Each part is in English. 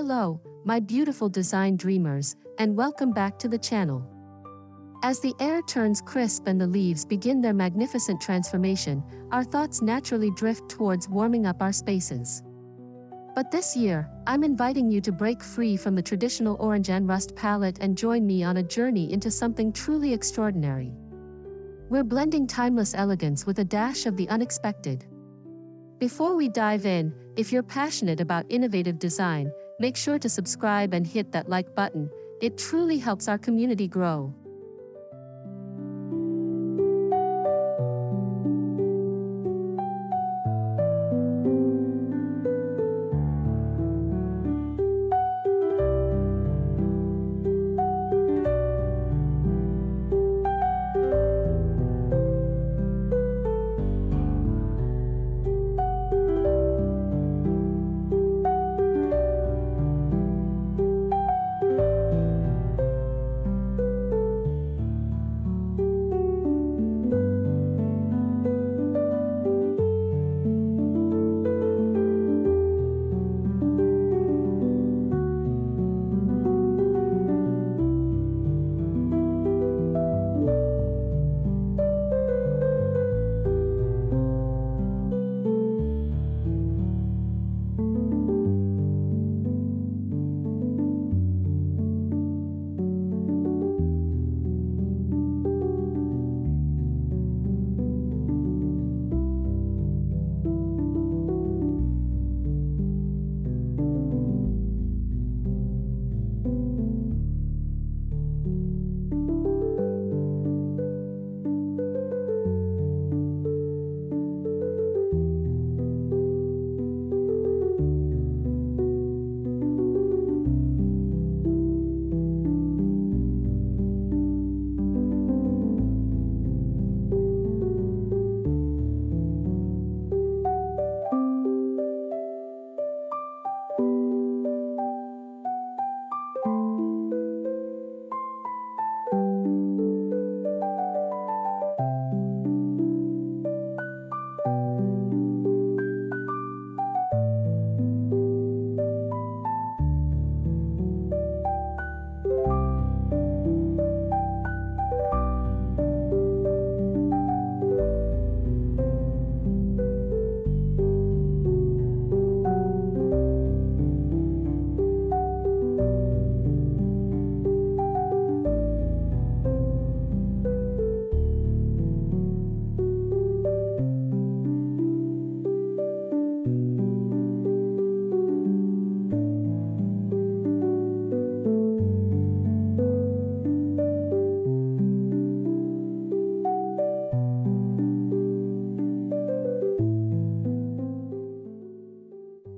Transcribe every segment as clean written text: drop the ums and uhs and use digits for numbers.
Hello, my beautiful design dreamers, and welcome back to the channel. As the air turns crisp and the leaves begin their magnificent transformation, our thoughts naturally drift towards warming up our spaces. But this year, I'm inviting you to break free from the traditional orange and rust palette and join me on a journey into something truly extraordinary. We're blending timeless elegance with a dash of the unexpected. Before we dive in, if you're passionate about innovative design, make sure to subscribe and hit that like button. It truly helps our community grow.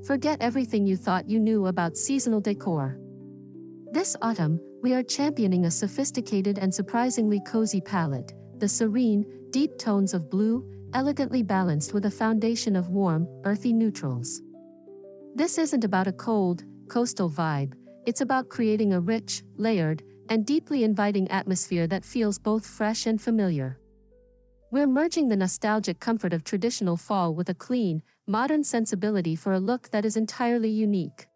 Forget everything you thought you knew about seasonal decor. This autumn, we are championing a sophisticated and surprisingly cozy palette, the serene, deep tones of blue, elegantly balanced with a foundation of warm, earthy neutrals. This isn't about a cold, coastal vibe, it's about creating a rich, layered, and deeply inviting atmosphere that feels both fresh and familiar. We're merging the nostalgic comfort of traditional fall with a clean, modern sensibility for a look that is entirely unique.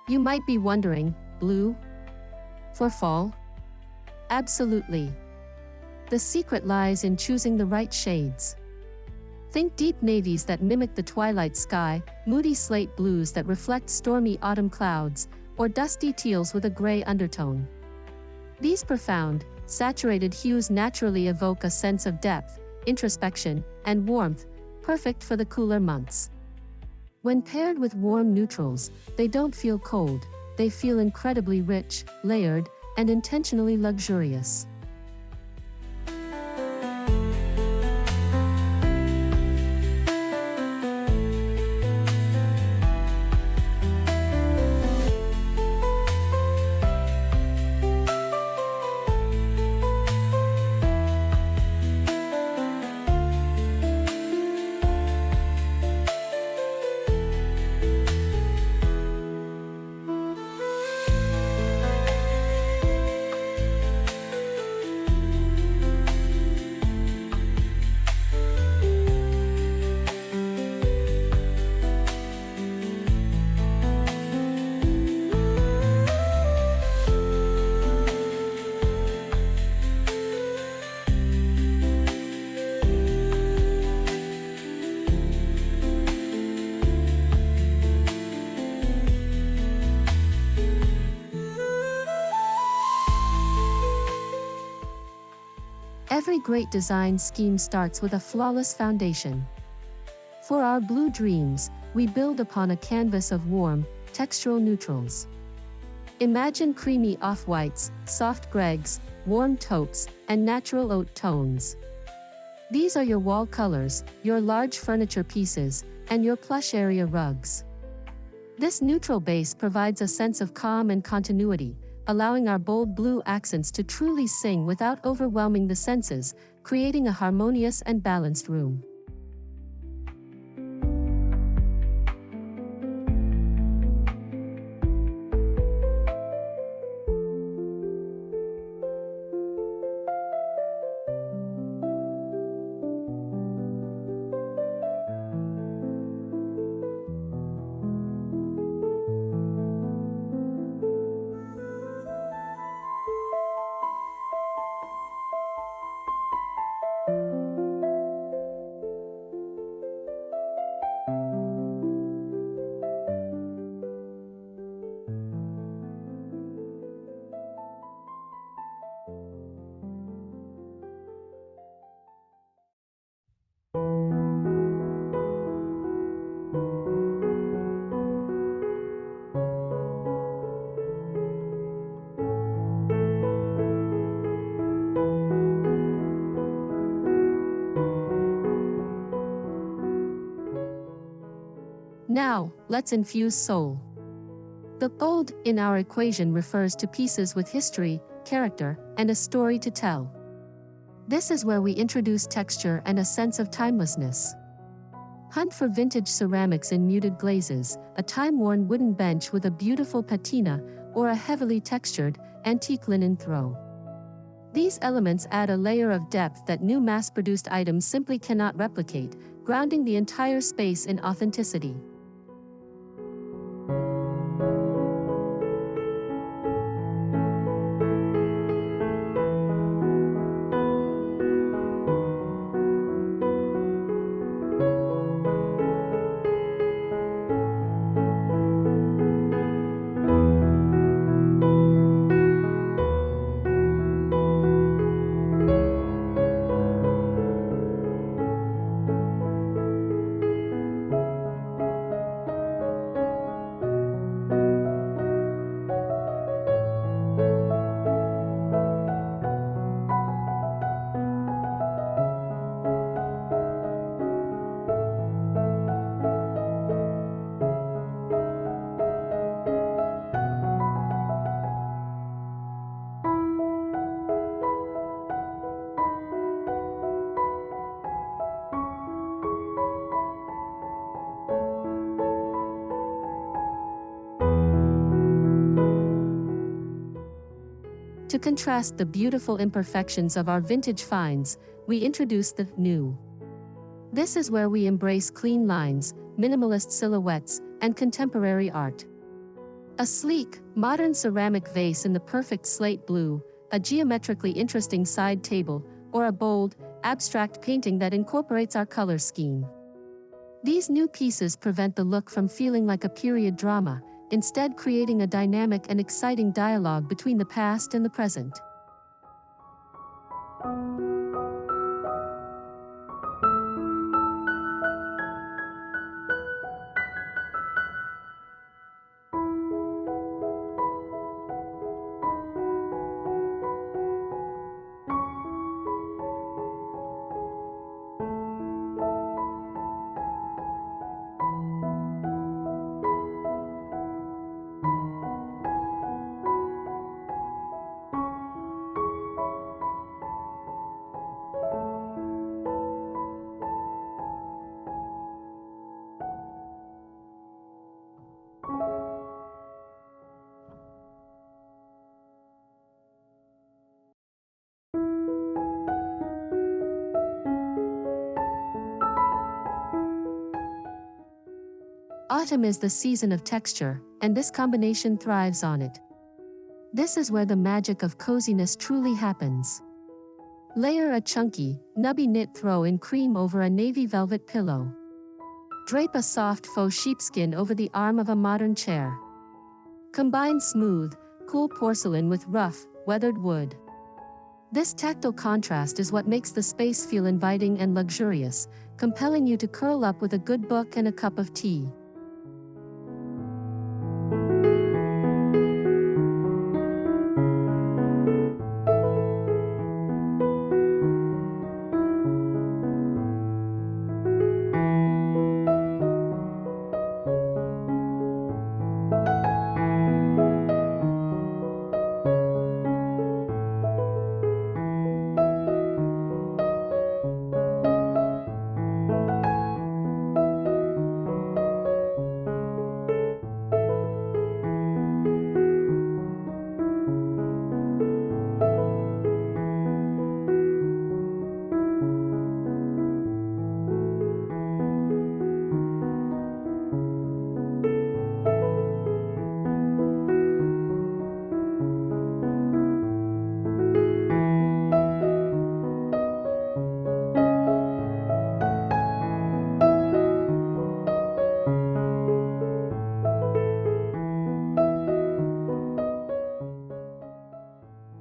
You might be wondering, blue? For fall? Absolutely. The secret lies in choosing the right shades. Think deep navies that mimic the twilight sky, moody slate blues that reflect stormy autumn clouds, or dusty teals with a gray undertone. These profound, saturated hues naturally evoke a sense of depth, introspection, and warmth, perfect for the cooler months. When paired with warm neutrals, they don't feel cold, they feel incredibly rich, layered, and intentionally luxurious. Every great design scheme starts with a flawless foundation. For our blue dreams, we build upon a canvas of warm, textural neutrals. Imagine creamy off-whites, soft greys, warm taupes, and natural oat tones. These are your wall colors, your large furniture pieces, and your plush area rugs. This neutral base provides a sense of calm and continuity, allowing our bold blue accents to truly sing without overwhelming the senses, creating a harmonious and balanced room. Now, let's infuse soul. The bold in our equation refers to pieces with history, character, and a story to tell. This is where we introduce texture and a sense of timelessness. Hunt for vintage ceramics in muted glazes, a time-worn wooden bench with a beautiful patina, or a heavily textured, antique linen throw. These elements add a layer of depth that new mass-produced items simply cannot replicate, grounding the entire space in authenticity. To contrast the beautiful imperfections of our vintage finds, we introduce the new. This is where we embrace clean lines, minimalist silhouettes, and contemporary art. A sleek, modern ceramic vase in the perfect slate blue, a geometrically interesting side table, or a bold, abstract painting that incorporates our color scheme. These new pieces prevent the look from feeling like a period drama, instead creating a dynamic and exciting dialogue between the past and the present. Autumn is the season of texture, and this combination thrives on it. This is where the magic of coziness truly happens. Layer a chunky, nubby knit throw in cream over a navy velvet pillow. Drape a soft faux sheepskin over the arm of a modern chair. Combine smooth, cool porcelain with rough, weathered wood. This tactile contrast is what makes the space feel inviting and luxurious, compelling you to curl up with a good book and a cup of tea.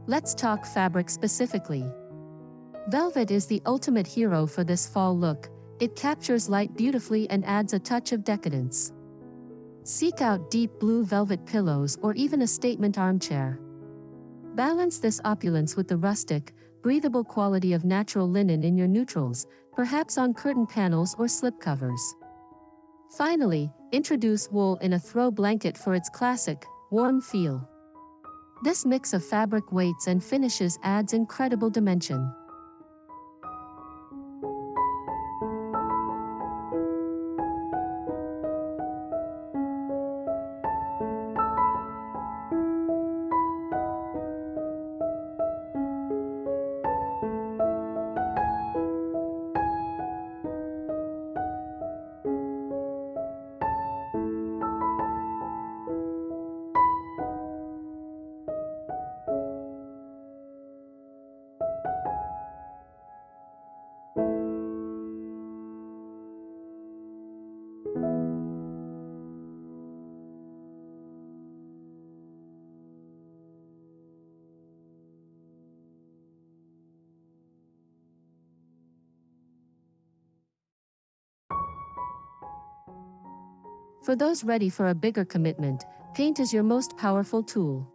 Let's talk fabric specifically. Velvet is the ultimate hero for this fall look. It captures light beautifully and adds a touch of decadence. Seek out deep blue velvet pillows or even a statement armchair. Balance this opulence with the rustic, breathable quality of natural linen in your neutrals, perhaps on curtain panels or slipcovers. Finally, introduce wool in a throw blanket for its classic, warm feel. This mix of fabric weights and finishes adds incredible dimension. For those ready for a bigger commitment, paint is your most powerful tool.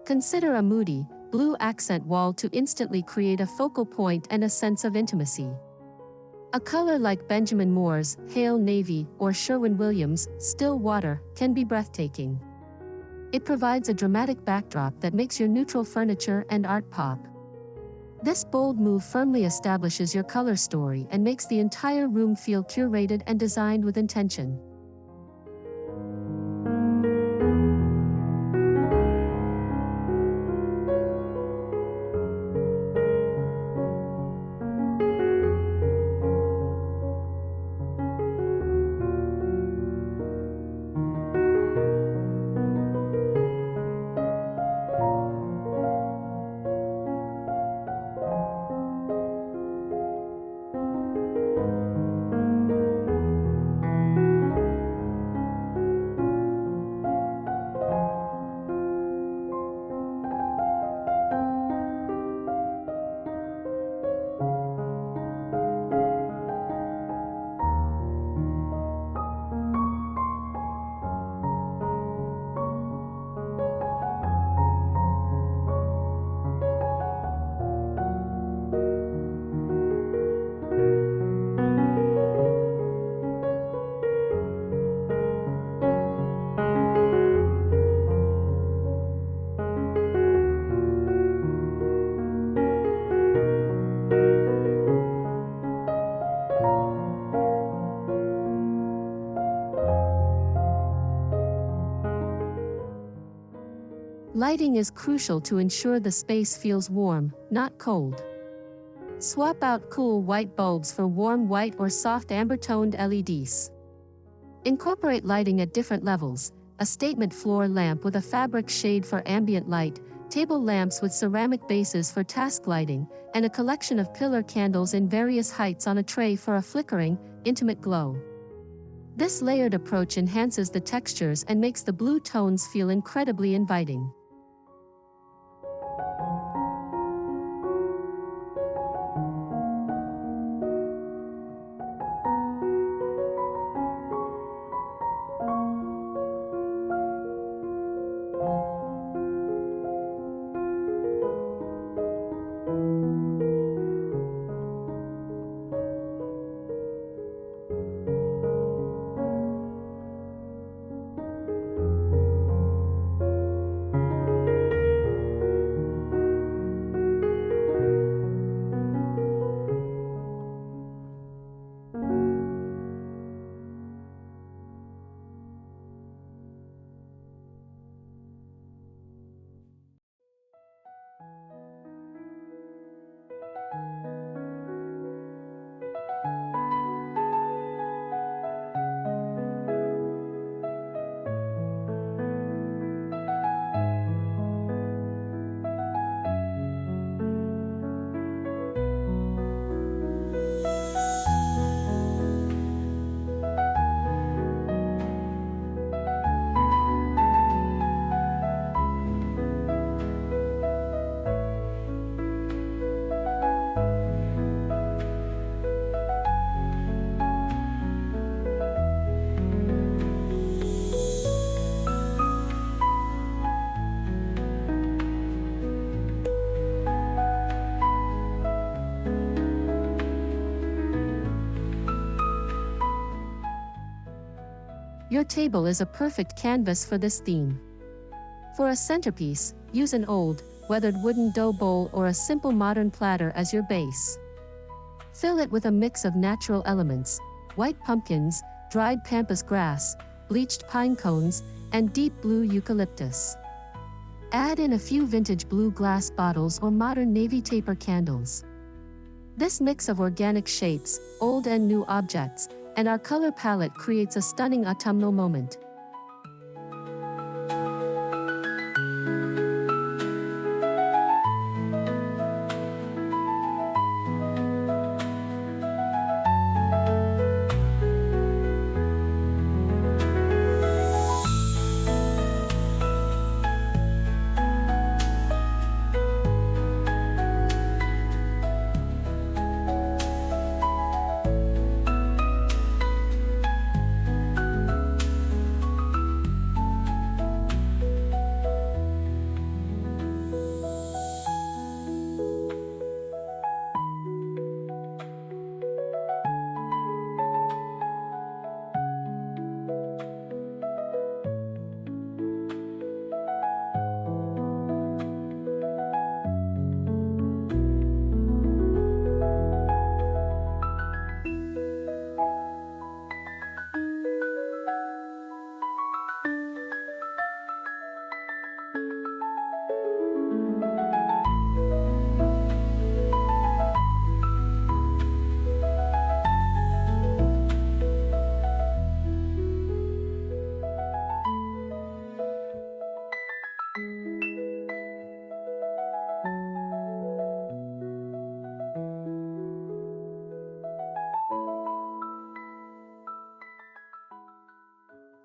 Consider a moody, blue accent wall to instantly create a focal point and a sense of intimacy. A color like Benjamin Moore's Pale Navy or Sherwin-Williams' Still Water can be breathtaking. It provides a dramatic backdrop that makes your neutral furniture and art pop. This bold move firmly establishes your color story and makes the entire room feel curated and designed with intention. Lighting is crucial to ensure the space feels warm, not cold. Swap out cool white bulbs for warm white or soft amber-toned LEDs. Incorporate lighting at different levels, a statement floor lamp with a fabric shade for ambient light, table lamps with ceramic bases for task lighting, and a collection of pillar candles in various heights on a tray for a flickering, intimate glow. This layered approach enhances the textures and makes the blue tones feel incredibly inviting. Your table is a perfect canvas for this theme. For a centerpiece, use an old, weathered wooden dough bowl or a simple modern platter as your base. Fill it with a mix of natural elements: white pumpkins, dried pampas grass, bleached pine cones, and deep blue eucalyptus. Add in a few vintage blue glass bottles or modern navy taper candles. This mix of organic shapes, old and new objects, and our color palette creates a stunning autumnal moment.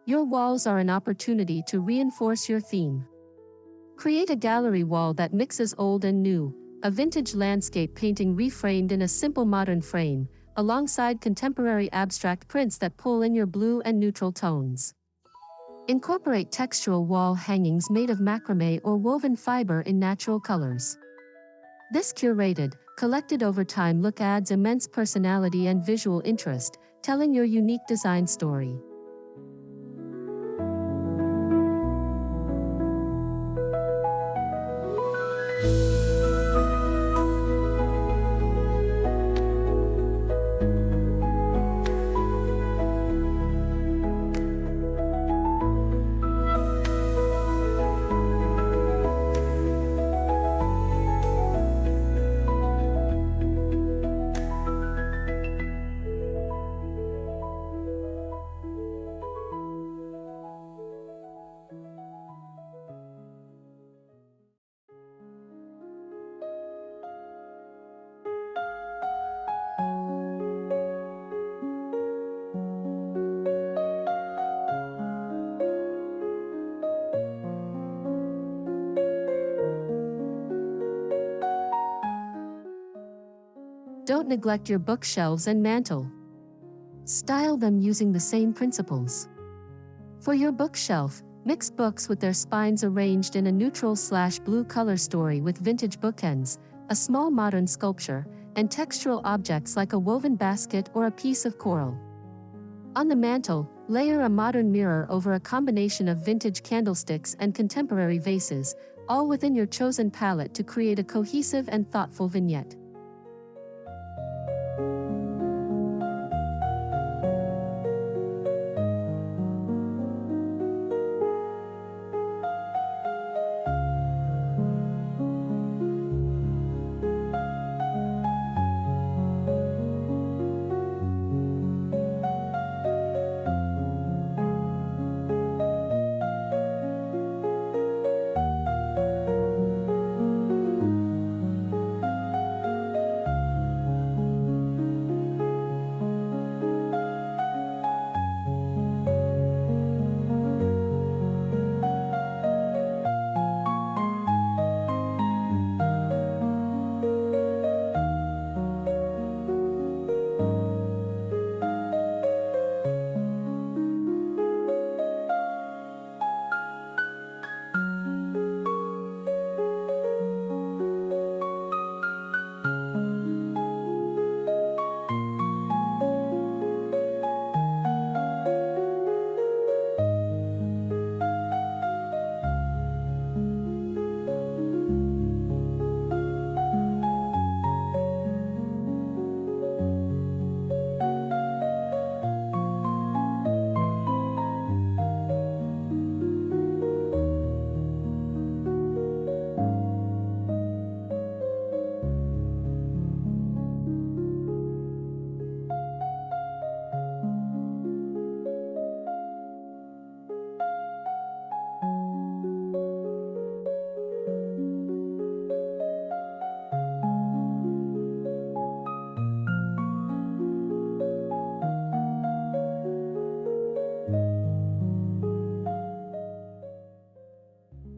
Your walls are an opportunity to reinforce your theme. Create a gallery wall that mixes old and new, a vintage landscape painting reframed in a simple modern frame, alongside contemporary abstract prints that pull in your blue and neutral tones. Incorporate textural wall hangings made of macrame or woven fiber in natural colors. This curated, collected over time look adds immense personality and visual interest, telling your unique design story. don't neglect your bookshelves and mantel. Style them using the same principles. For your bookshelf, mix books with their spines arranged in a neutral/blue color story with vintage bookends, a small modern sculpture, and textural objects like a woven basket or a piece of coral. On the mantel, layer a modern mirror over a combination of vintage candlesticks and contemporary vases, all within your chosen palette to create a cohesive and thoughtful vignette.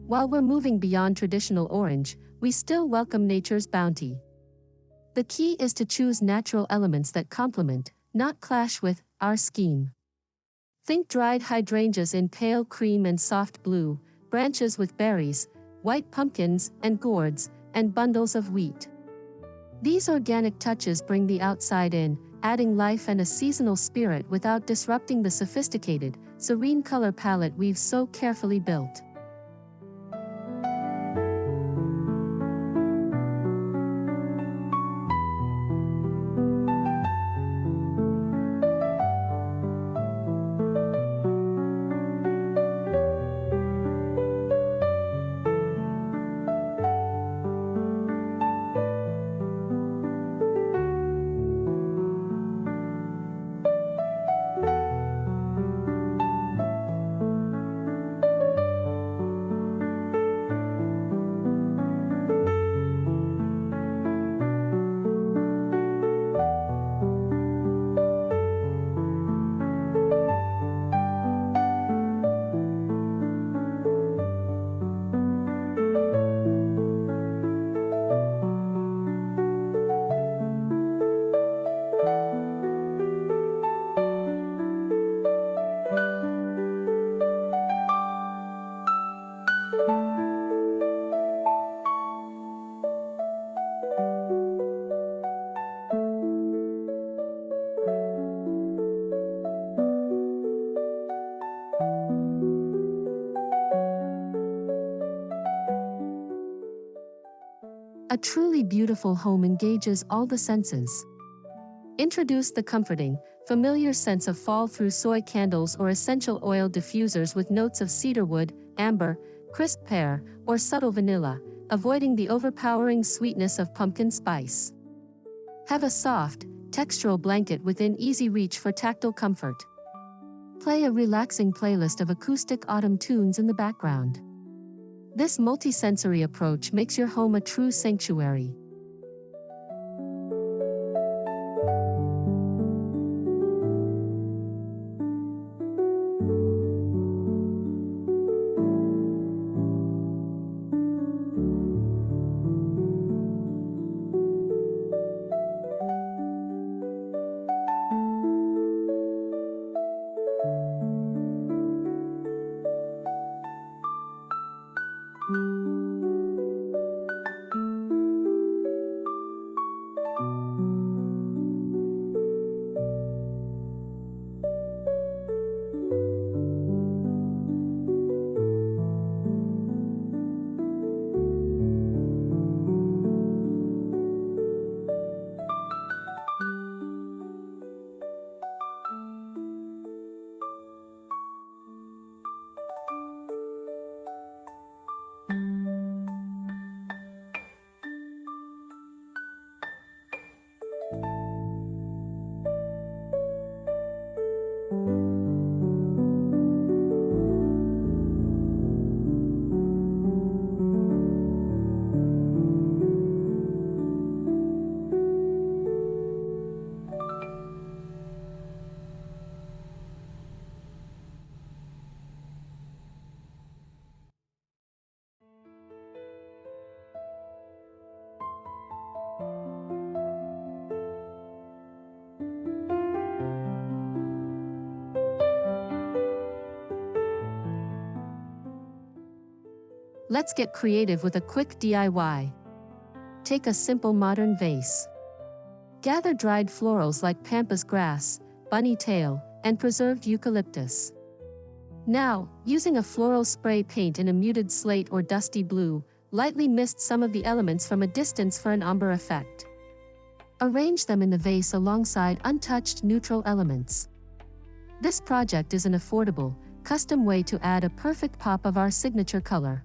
While we're moving beyond traditional orange, we still welcome nature's bounty. The key is to choose natural elements that complement, not clash with, our scheme. Think dried hydrangeas in pale cream and soft blue, branches with berries, white pumpkins and gourds, and bundles of wheat. These organic touches bring the outside in, adding life and a seasonal spirit without disrupting the sophisticated, serene color palette we've so carefully built. A truly beautiful home engages all the senses. Introduce the comforting, familiar sense of fall through soy candles or essential oil diffusers with notes of cedarwood, amber, crisp pear, or subtle vanilla, avoiding the overpowering sweetness of pumpkin spice. Have a soft, textural blanket within easy reach for tactile comfort. Play a relaxing playlist of acoustic autumn tunes in the background. This multi-sensory approach makes your home a true sanctuary. Let's get creative with a quick DIY. Take a simple modern vase. Gather dried florals like pampas grass, bunny tail, and preserved eucalyptus. Now, using a floral spray paint in a muted slate or dusty blue, lightly mist some of the elements from a distance for an ombre effect. Arrange them in the vase alongside untouched neutral elements. This project is an affordable, custom way to add a perfect pop of our signature color.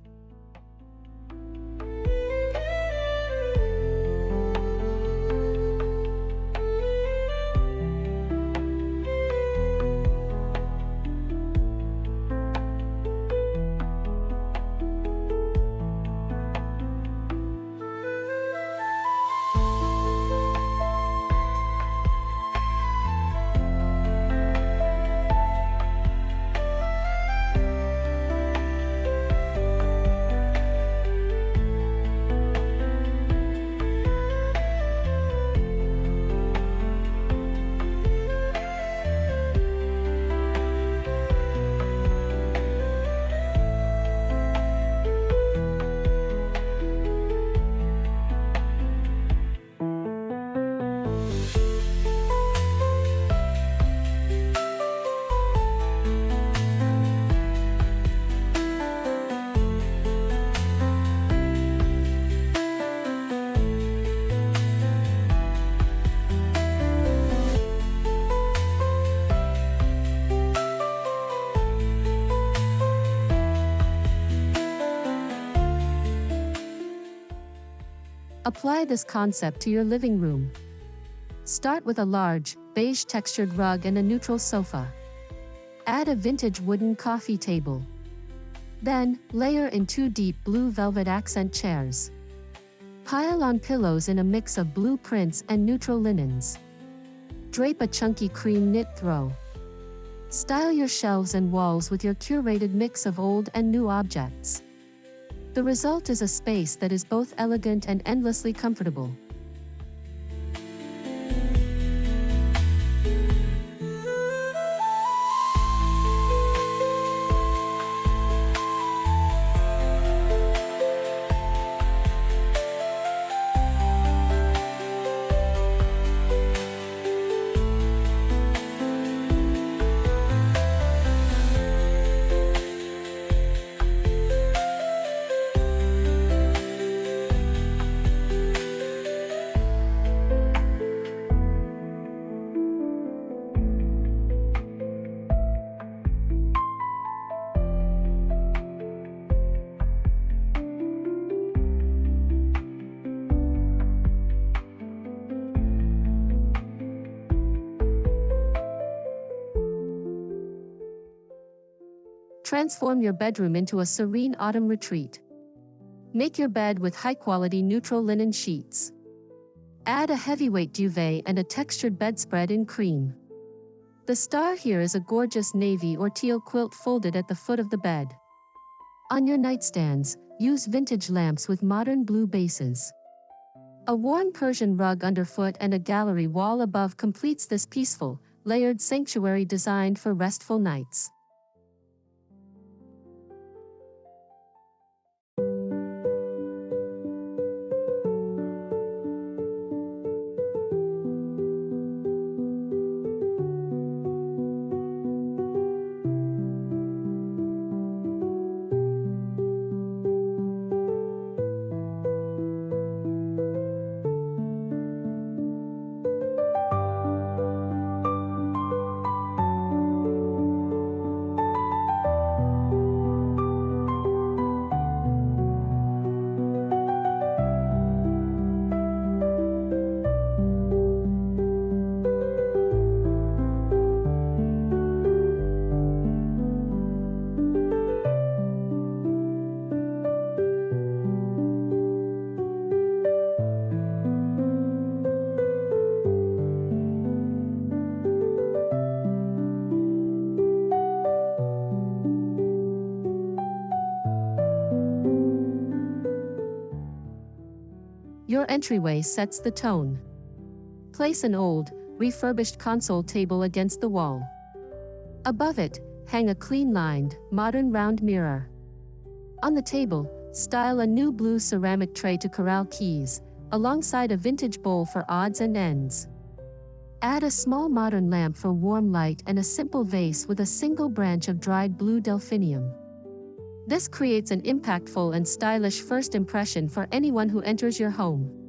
Apply this concept to your living room. Start with a large, beige textured rug and a neutral sofa. Add a vintage wooden coffee table. Then, layer in 2 deep blue velvet accent chairs. Pile on pillows in a mix of blue prints and neutral linens. Drape a chunky cream knit throw. Style your shelves and walls with your curated mix of old and new objects. The result is a space that is both elegant and endlessly comfortable. Transform your bedroom into a serene autumn retreat. Make your bed with high-quality neutral linen sheets. Add a heavyweight duvet and a textured bedspread in cream. The star here is a gorgeous navy or teal quilt folded at the foot of the bed. On your nightstands, use vintage lamps with modern blue bases. A warm Persian rug underfoot and a gallery wall above completes this peaceful, layered sanctuary designed for restful nights. Your entryway sets the tone. Place an old, refurbished console table against the wall. Above it, hang a clean-lined, modern round mirror. On the table, Style a new blue ceramic tray to corral keys, alongside a vintage bowl for odds and ends. Add a small modern lamp for warm light and a simple vase with a single branch of dried blue delphinium. This creates an impactful and stylish first impression for anyone who enters your home.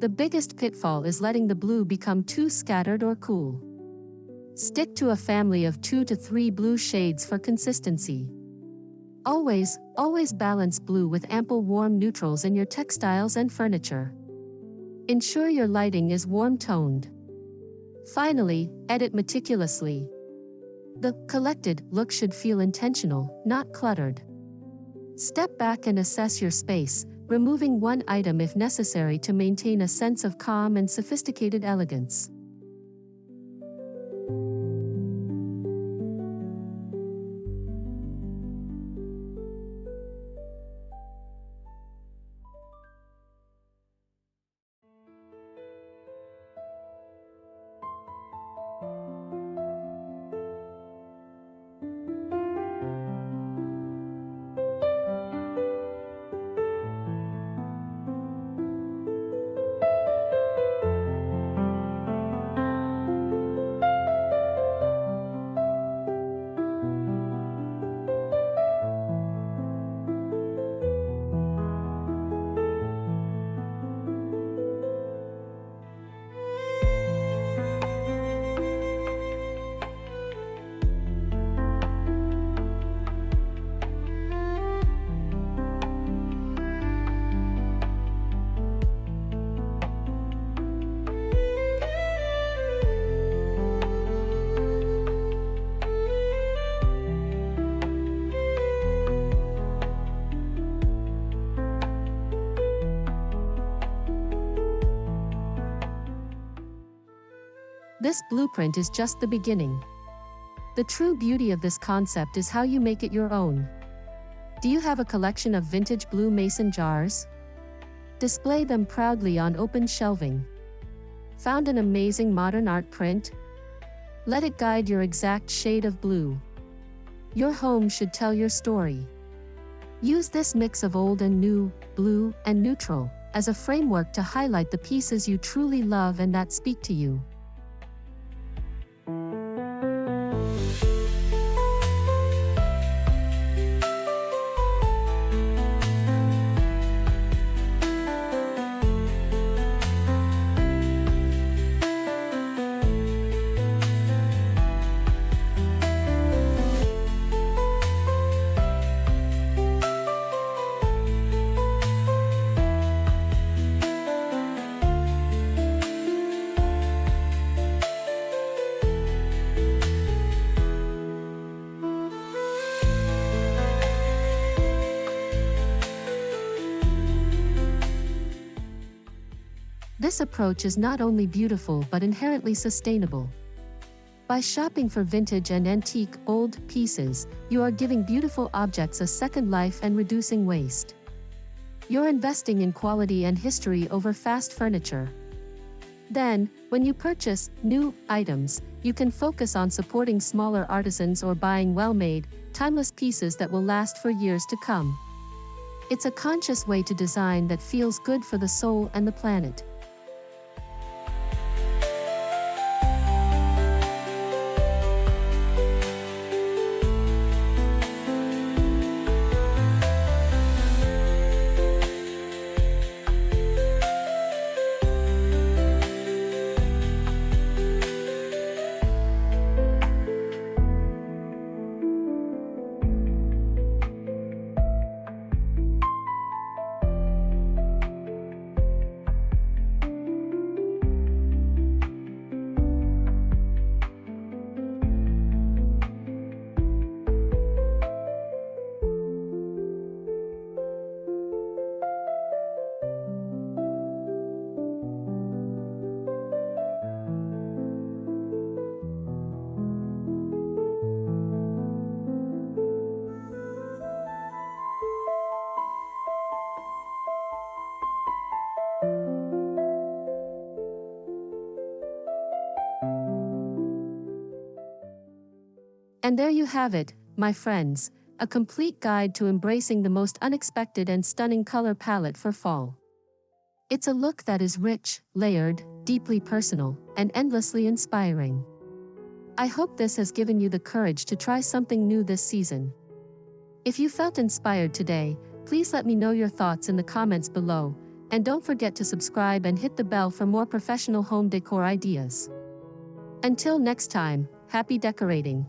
The biggest pitfall is letting the blue become too scattered or cool. Stick to a family of 2 to 3 blue shades for consistency. Always balance blue with ample warm neutrals in your textiles and furniture. Ensure your lighting is warm-toned. Finally, edit meticulously. The collected look should feel intentional, not cluttered. Step back and assess your space, removing one item if necessary to maintain a sense of calm and sophisticated elegance. This blueprint is just the beginning. The true beauty of this concept is how you make it your own. Do you have a collection of vintage blue mason jars? Display them proudly on open shelving. Found an amazing modern art print? Let it guide your exact shade of blue. Your home should tell your story. Use this mix of old and new, blue and neutral, as a framework to highlight the pieces you truly love and that speak to you. This approach is not only beautiful but inherently sustainable. By shopping for vintage and antique old pieces, you are giving beautiful objects a second life and reducing waste. You're investing in quality and history over fast furniture. Then, when you purchase new items, you can focus on supporting smaller artisans or buying well-made, timeless pieces that will last for years to come. It's a conscious way to design that feels good for the soul and the planet. And there you have it, my friends, a complete guide to embracing the most unexpected and stunning color palette for fall. It's a look that is rich, layered, deeply personal, and endlessly inspiring. I hope this has given you the courage to try something new this season. If you felt inspired today, please let me know your thoughts in the comments below, and don't forget to subscribe and hit the bell for more professional home decor ideas. Until next time, happy decorating!